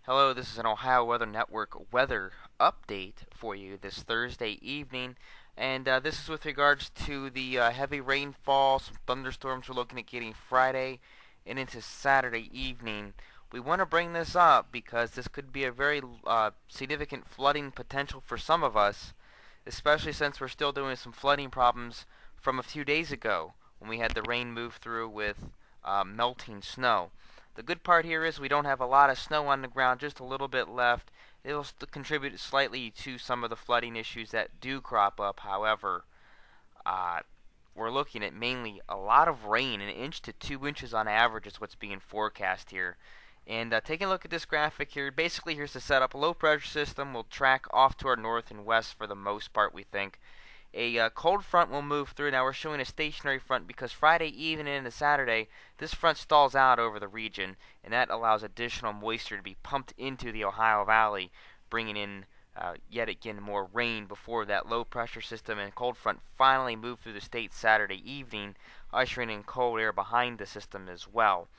Hello, this is an Ohio Weather Network weather update for you this Thursday evening. And this is with regards to the heavy rainfall, some thunderstorms we're looking at getting Friday and into Saturday evening. We want to bring this up because this could be a very significant flooding potential for some of us, especially since we're still doing some flooding problems from a few days ago when we had the rain move through with melting snow. The good part here is we don't have a lot of snow on the ground, just a little bit left. It'll contribute slightly to some of the flooding issues that do crop up. However, uh, we're looking at mainly a lot of rain, an inch to 2 inches on average is what's being forecast here. And taking a look at this graphic here, basically here's the setup. A low pressure system will track off to our north and west for the most part, we think. A cold front will move through. Now we're showing a stationary front because Friday evening into Saturday, this front stalls out over the region, and that allows additional moisture to be pumped into the Ohio Valley, bringing in yet again more rain before that low pressure system and cold front finally move through the state Saturday evening, ushering in cold air behind the system as well.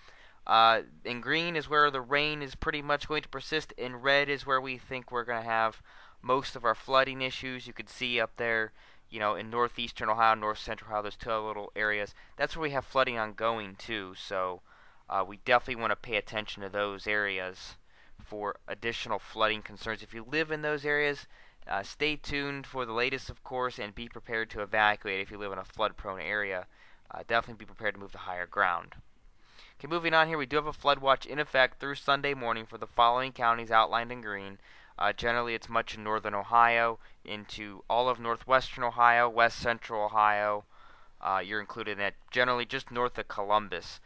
In green is where the rain is pretty much going to persist. In red is where we think we're going to have most of our flooding issues. You could see up there, in northeastern Ohio, north central Ohio, those two little areas. That's where we have flooding ongoing too. So we definitely want to pay attention to those areas for additional flooding concerns. If you live in those areas, stay tuned for the latest, of course, and be prepared to evacuate if you live in a flood-prone area. Definitely be prepared to move to higher ground. Okay, moving on here, we do have a flood watch in effect through Sunday morning for the following counties outlined in green. Generally, it's much in northern Ohio, into all of northwestern Ohio, west central Ohio. You're included in that, generally just north of Columbus.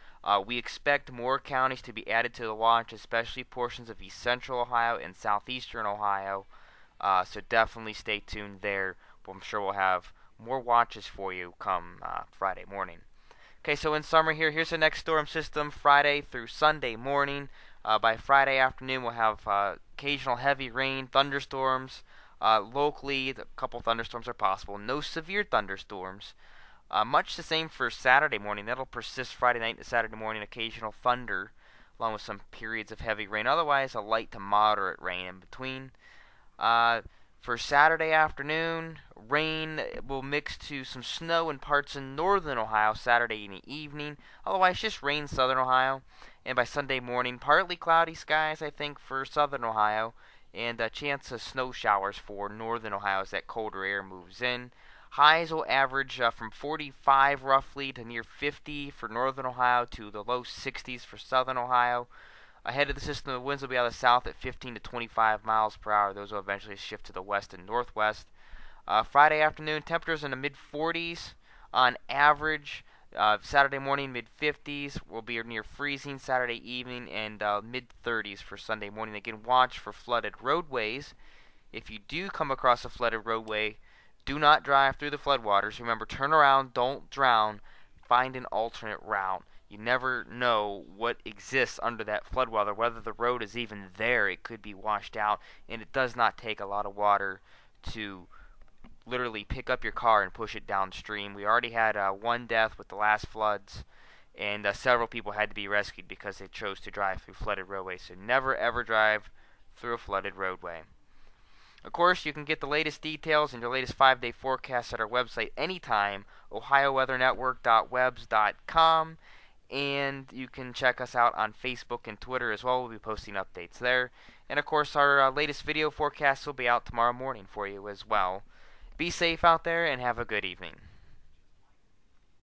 We expect more counties to be added to the watch, especially portions of east central Ohio and southeastern Ohio. So definitely stay tuned there. I'm sure we'll have more watches for you come Friday morning. Okay, so in summary here, here's the next storm system Friday through Sunday morning. By Friday afternoon, we'll have occasional heavy rain, thunderstorms. Locally, a couple thunderstorms are possible. No severe thunderstorms. Much the same for Saturday morning. That'll persist Friday night to Saturday morning. Occasional thunder, along with some periods of heavy rain. Otherwise, a light to moderate rain in between. For Saturday afternoon, rain will mix to some snow in parts of northern Ohio Saturday in the evening. Otherwise, just rain in southern Ohio. And by Sunday morning, partly cloudy skies, I think, for southern Ohio. And a chance of snow showers for northern Ohio as that colder air moves in. Highs will average from 45 roughly to near 50 for northern Ohio to the low 60s for southern Ohio. Ahead of the system, the winds will be out of the south at 15 to 25 miles per hour. Those will eventually shift to the west and northwest. Friday afternoon, temperatures in the mid 40s on average. Saturday morning, mid 50s will be near freezing Saturday evening, and mid 30s for Sunday morning. Again, watch for flooded roadways. If you do come across a flooded roadway, do not drive through the floodwaters. Remember, turn around, don't drown, find an alternate route. You never know what exists under that floodwater, whether the road is even there. It could be washed out, and it does not take a lot of water to literally pick up your car and push it downstream. We already had one death with the last floods, and several people had to be rescued because they chose to drive through flooded roadways. So never ever drive through a flooded roadway. Of course, you can get the latest details and your latest 5-day forecasts at our website anytime, ohioweatherNetwork.webs.com. And you can check us out on Facebook and Twitter as well. We'll be posting updates there. And of course, our latest video forecasts will be out tomorrow morning for you as well. Be safe out there and have a good evening.